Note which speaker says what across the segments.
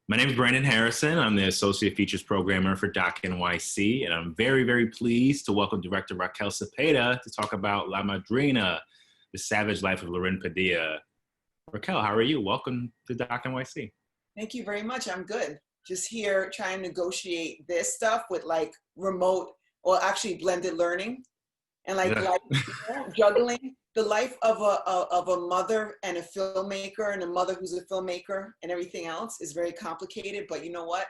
Speaker 1: My name is Brandon Harrison. I'm the Associate Features Programmer for Doc NYC, and I'm very, very pleased to welcome Director Raquel Cepeda to talk about La Madrina, the savage life of Lorine Padilla. Raquel, how are you? Welcome to Doc NYC.
Speaker 2: Thank you very much. I'm good. Just here trying to negotiate this stuff with like remote or actually blended learning and juggling the life of a mother and a filmmaker and a mother who's a filmmaker and everything else is very complicated. But you know what?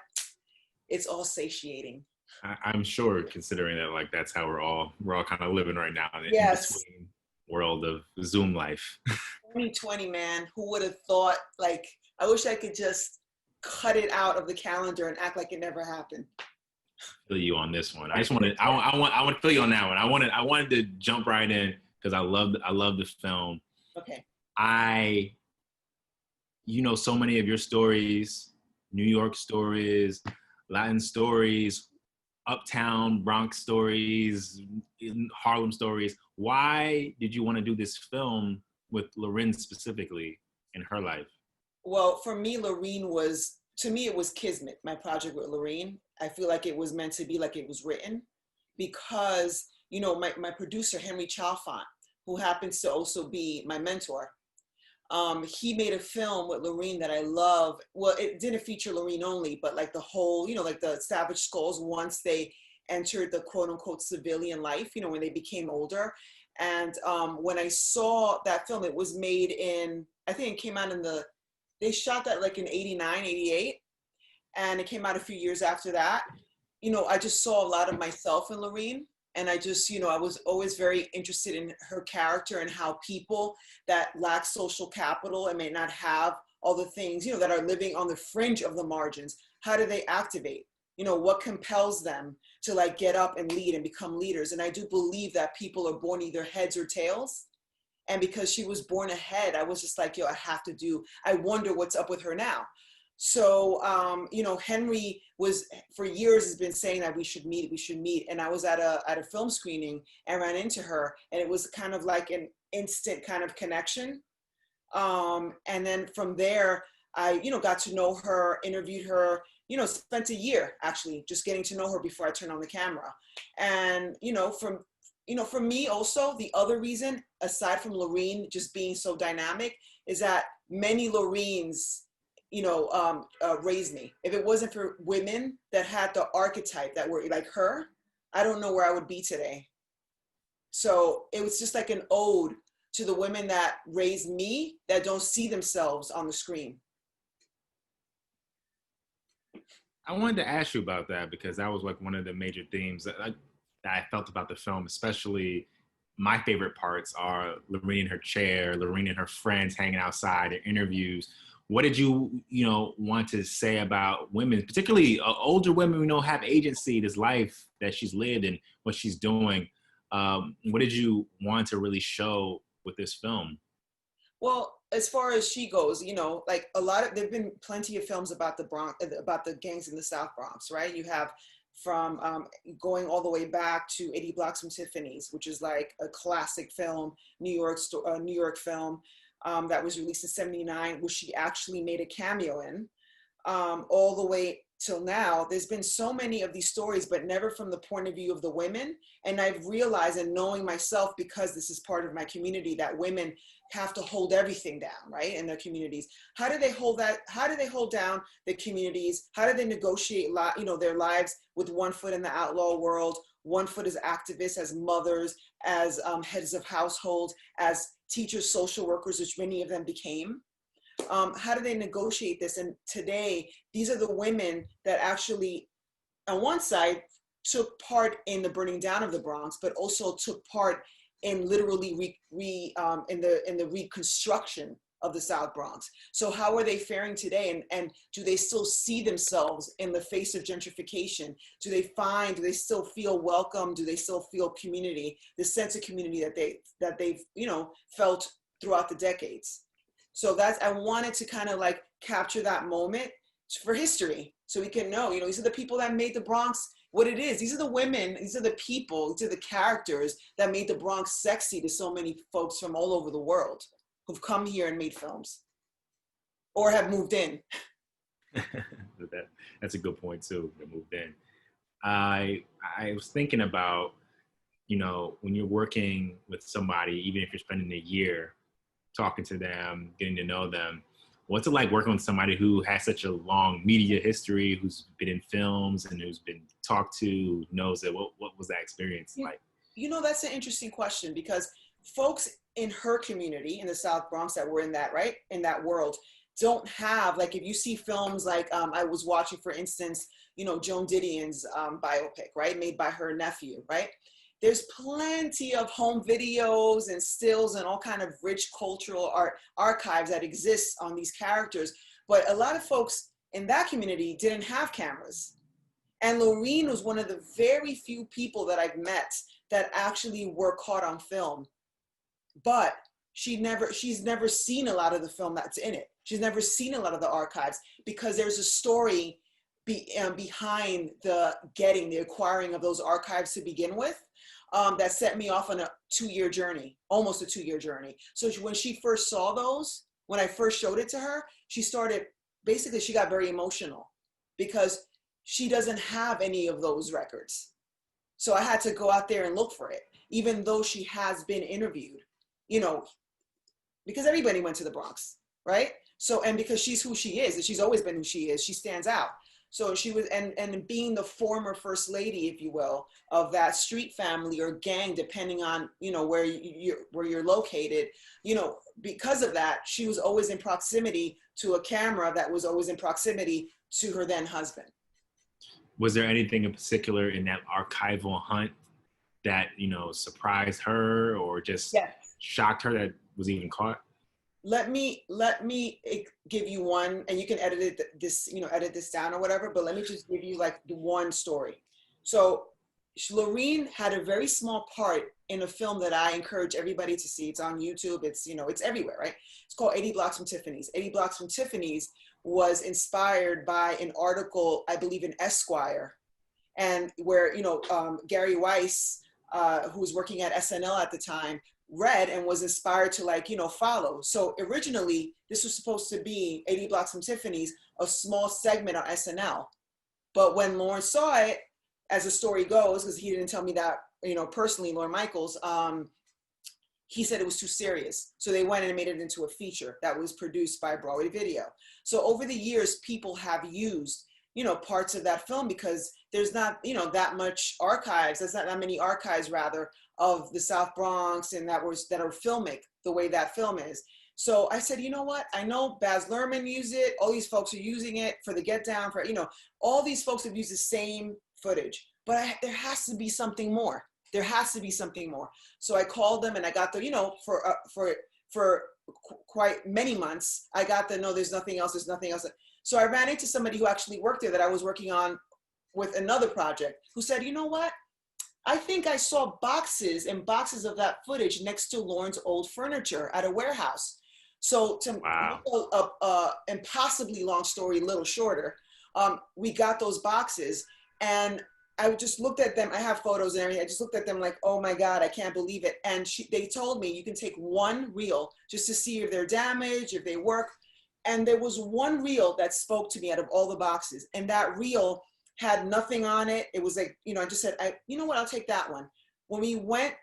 Speaker 2: It's all satiating.
Speaker 1: I'm sure, considering that that's how we're all kind of living right now in between world of Zoom life.
Speaker 2: 2020, man. Who would have thought? Like, I wish I could just cut it out of the calendar and act like it never happened.
Speaker 1: Feel you on this one. I want to feel you on that one. I wanted to jump right in because I love the film.
Speaker 2: Okay.
Speaker 1: So many of your stories, New York stories, Latin stories, Uptown Bronx stories, Harlem stories. Why did you want to do this film with Lorine specifically in her life?
Speaker 2: Well, for me, Lorine was, to me, it was kismet, my project with Lorine. I feel like it was meant to be like it was written because, my producer, Henry Chalfant, who happens to also be my mentor, he made a film with Lorine that I love. Well, it didn't feature Lorine only, but like the whole, like the Savage Skulls once they entered the quote unquote civilian life, when they became older. And when I saw that film, it was made in, I think it came out they shot that like in 89, 88. And it came out a few years after that. I just saw a lot of myself in Lorine. And I just, I was always very interested in her character and how people that lack social capital and may not have all the things, that are living on the fringe of the margins, how do they activate? What compels them to like get up and lead and become leaders? And I do believe that people are born either heads or tails. And because she was born a head, I was just like, I wonder what's up with her now. So, Henry was for years has been saying that we should meet. And I was at a film screening and ran into her, and it was kind of like an instant kind of connection. And then from there, I, got to know her, interviewed her, spent a year actually just getting to know her before I turned on the camera. And, for me also, the other reason, aside from Lorine just being so dynamic, is that many Lorines raised me. If it wasn't for women that had the archetype that were like her, I don't know where I would be today. So it was just like an ode to the women that raised me that don't see themselves on the screen.
Speaker 1: I wanted to ask you about that because that was like one of the major themes that I felt about the film, especially my favorite parts are Lorine in her chair, Lorine and her friends hanging outside at interviews. What did you, want to say about women, particularly older women we know have agency, this life that she's lived and what she's doing? What did you want to really show with this film?
Speaker 2: Well, as far as she goes, like there've been plenty of films about the Bronx, about the gangs in the South Bronx, right? You have from going all the way back to 80 Blocks from Tiffany's, which is like a classic film, New York film. That was released in 79, which she actually made a cameo in, all the way till now. There's been so many of these stories, but never from the point of view of the women. And I've realized, and knowing myself, because this is part of my community, that women have to hold everything down, right, in their communities. How do they hold that? How do they hold down the communities? How do they negotiate, their lives with one foot in the outlaw world, one foot as activists, as mothers, as heads of household, as teachers, social workers, which many of them became? How do they negotiate this? And today, these are the women that actually, on one side, took part in the burning down of the Bronx, but also took part in literally in the reconstruction of the South Bronx. So how are they faring today? And do they still see themselves in the face of gentrification? Do they still feel welcome? Do they still feel community, the sense of community that they've, felt throughout the decades? So I wanted to kind of like capture that moment for history so we can know, these are the people that made the Bronx what it is. These are the women, these are the people, these are the characters that made the Bronx sexy to so many folks from all over the world who've come here and made films or have moved in.
Speaker 1: that, that's a good point too. That moved in. I was thinking about, you know, when you're working with somebody, even if you're spending a year talking to them, getting to know them, what's it like working with somebody who has such a long media history, who's been in films and who's been talked to, who knows it? What was that experience like?
Speaker 2: You know, that's an interesting question because folks in her community in the South Bronx that were in that, right, in that world, don't have, like, if you see films like I was watching, for instance, you know, Joan Didion's biopic, right, made by her nephew, right? There's plenty of home videos and stills and all kind of rich cultural art archives that exist on these characters. But a lot of folks in that community didn't have cameras. And Lorine was one of the very few people that I've met that actually were caught on film. But she's never seen a lot of the film that's in it. She's never seen a lot of the archives because there's a story behind the acquiring of those archives to begin with. That set me off on a 2-year journey, almost a 2-year journey. So when she first saw those, when I first showed it to her, she got very emotional because she doesn't have any of those records. So I had to go out there and look for it, even though she has been interviewed, you know, because everybody went to the Bronx, right? So, and because she's who she is, and she's always been who she is, she stands out. So she was, and being the former first lady, if you will, of that street family or gang, depending on, you know, where you're located, you know, because of that, she was always in proximity to a camera that was always in proximity to her then husband.
Speaker 1: Was there anything in particular in that archival hunt that, you know, surprised her or just
Speaker 2: Yes.
Speaker 1: shocked her that was even caught?
Speaker 2: Let me give you one, and you can edit this down or whatever, but let me just give you like the one story. So Lorine had a very small part in a film that I encourage everybody to see. It's on YouTube. It's, you know, it's everywhere, right? It's called 80 Blocks from Tiffany's. 80 Blocks from Tiffany's was inspired by an article, I believe, in Esquire, and where, you know, Gary Weiss, who was working at SNL at the time, read and was inspired to, like, you know, follow. So originally this was supposed to be 80 Blocks from Tiffany's, a small segment on SNL. But when Lawrence saw it, as the story goes, because he didn't tell me that, you know, personally, Lorne Michaels, he said it was too serious. So they went and made it into a feature that was produced by Broadway Video. So over the years, people have used, you know, parts of that film because there's not, you know, that much archives. There's not that many archives, rather, of the South Bronx and that are filmic the way that film is. So I said, you know what? I know Baz Luhrmann used it. All these folks are using it for the Get Down, for, you know, all these folks have used the same footage, but there has to be something more. There has to be something more. So I called them and I got the, you know, for quite many months, I got the, no, there's nothing else. There's nothing else. So I ran into somebody who actually worked there that I was working on with another project, who said, you know what? I think I saw boxes and boxes of that footage next to Lauren's old furniture at a warehouse. So to
Speaker 1: Wow.
Speaker 2: make a impossibly long story, a little shorter, we got those boxes and I just looked at them. I have photos and everything. I just looked at them like, oh my God, I can't believe it. And they told me you can take one reel just to see if they're damaged, if they work. And there was one reel that spoke to me out of all the boxes. And that reel had nothing on it. It was like, you know, I just said, you know what, I'll take that one. When we went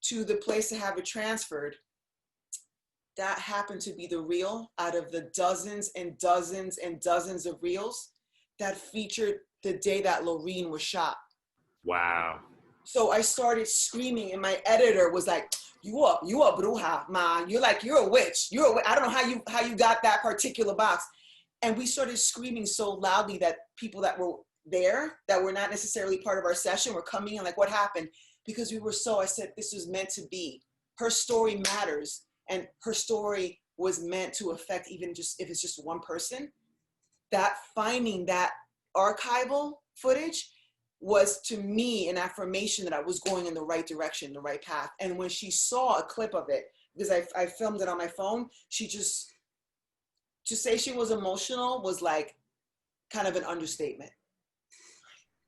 Speaker 2: to the place to have it transferred, that happened to be the reel out of the dozens and dozens and dozens of reels that featured the day that Lorine was shot.
Speaker 1: Wow.
Speaker 2: So I started screaming and my editor was like, you a bruja, man. You're a witch. I don't know how you got that particular box. And we started screaming so loudly that people that were there, that were not necessarily part of our session, were coming in like, what happened? Because I said, this was meant to be. Her story matters. And her story was meant to affect, even just if it's just one person. That finding that archival footage was, to me, an affirmation that I was going in the right direction, the right path. And when she saw a clip of it, because I filmed it on my phone, she just, to say she was emotional was like kind of an understatement.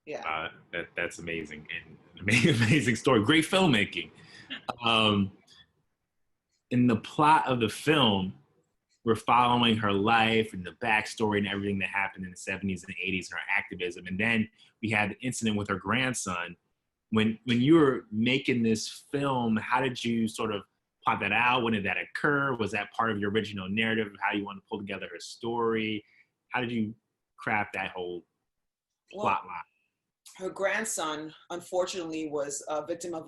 Speaker 2: Yeah.
Speaker 1: That's amazing, and amazing story. Great filmmaking. In the plot of the film, we're following her life and the backstory and everything that happened in the 70s and 80s and her activism. And then we had the incident with her grandson. When you were making this film, how did you sort of plot that out? When did that occur? Was that part of your original narrative of how you wanted to pull together her story? How did you craft that whole plot line?
Speaker 2: Her grandson, unfortunately, was a victim of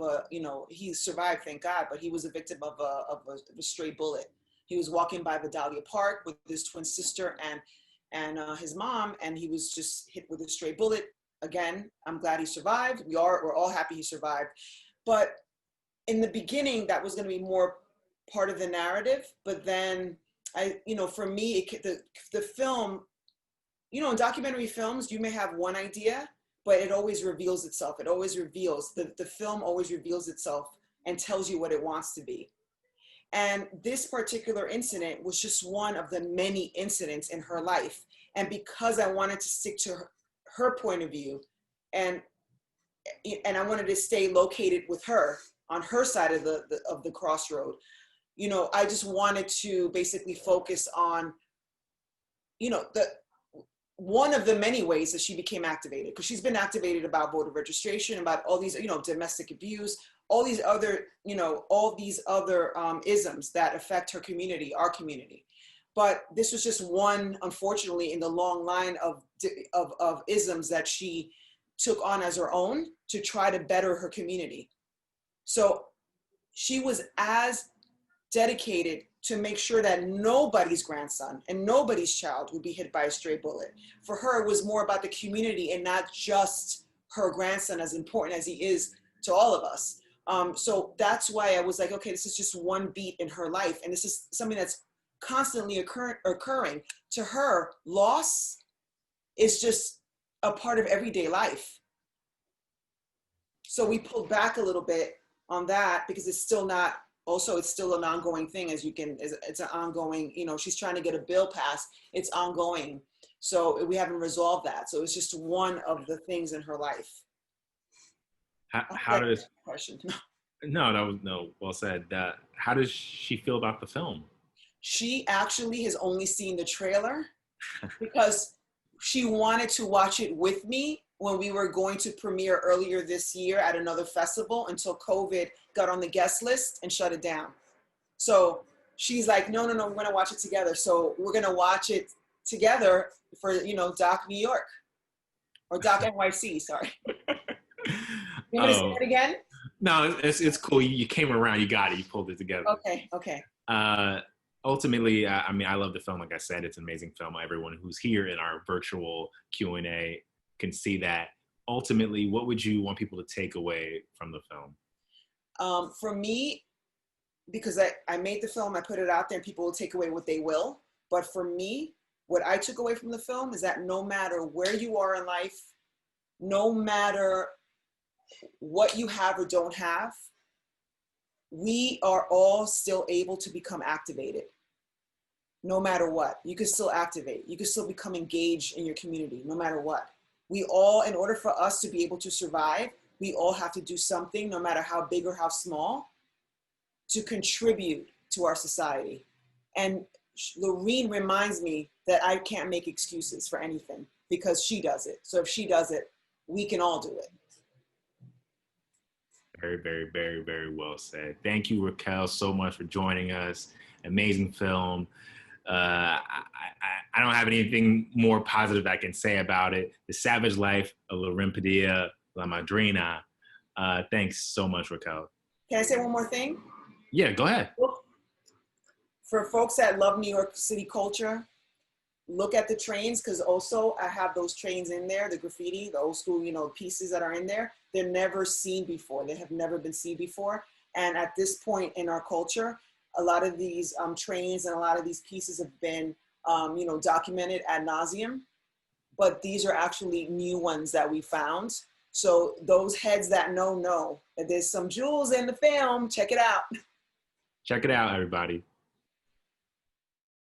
Speaker 2: he survived, thank God, but he was a victim of a stray bullet. He was walking by Vidalia Park with his twin sister and his mom, and he was just hit with a stray bullet. Again, I'm glad he survived. We're all happy he survived. But in the beginning, that was going to be more part of the narrative. But then for me, the film, in documentary films, you may have one idea, but it always reveals itself. It always reveals, the film always reveals itself and tells you what it wants to be. And this particular incident was just one of the many incidents in her life. And because I wanted to stick to her point of view, and I wanted to stay located with her on her side of the crossroad, I just wanted to basically focus on, one of the many ways that she became activated, because she's been activated about voter registration, about all these, domestic abuse, all these other isms that affect her community, our community. But this was just one, unfortunately, in the long line of isms that she took on as her own to try to better her community. So she was as dedicated to make sure that nobody's grandson and nobody's child would be hit by a stray bullet. For her, it was more about the community and not just her grandson, as important as he is to all of us. So that's why I was like, okay, this is just one beat in her life. And this is something that's constantly occurring. To her, loss is just a part of everyday life. So we pulled back a little bit on that because it's still not, also it's still an ongoing thing, it's an ongoing, she's trying to get a bill passed, it's ongoing. So we haven't resolved that. So it's just one of the things in her life.
Speaker 1: How does,
Speaker 2: question?
Speaker 1: No, well said. How does she feel about the film?
Speaker 2: She actually has only seen the trailer because she wanted to watch it with me when we were going to premiere earlier this year at another festival until COVID got on the guest list and shut it down. So she's like, no, we're going to watch it together. So we're going to watch it together for, Doc New York or Doc NYC, sorry. You want me to say it again?
Speaker 1: No, it's cool. You came around, you got it, you pulled it together.
Speaker 2: Okay.
Speaker 1: Ultimately, I love the film. Like I said, it's an amazing film. Everyone who's here in our virtual Q&A can see that. Ultimately, what would you want people to take away from the film?
Speaker 2: For me, because I made the film, I put it out there, and people will take away what they will. But for me, what I took away from the film is that no matter where you are in life, no matter what you have or don't have, we are all still able to become activated. No matter what, you can still activate. You can still become engaged in your community, no matter what. We all, in order for us to be able to survive, we all have to do something, no matter how big or how small, to contribute to our society. And Lorine reminds me that I can't make excuses for anything because she does it. So if she does it, we can all do it.
Speaker 1: Very, very, very, very well said. Thank you, Raquel, so much for joining us. Amazing film. I don't have anything more positive I can say about it. The Savage Life of Lorine Padilla, La Madrina. Thanks so much, Raquel.
Speaker 2: Can I say one more thing?
Speaker 1: Yeah, go ahead.
Speaker 2: For folks that love New York City culture, look at the trains, because also I have those trains in there, the graffiti, the old school, pieces that are in there. They're never seen before. They have never been seen before. And at this point in our culture, a lot of these trains and a lot of these pieces have been, documented ad nauseum. But these are actually new ones that we found. So those heads that know that there's some jewels in the film. Check it out.
Speaker 1: Check it out, everybody.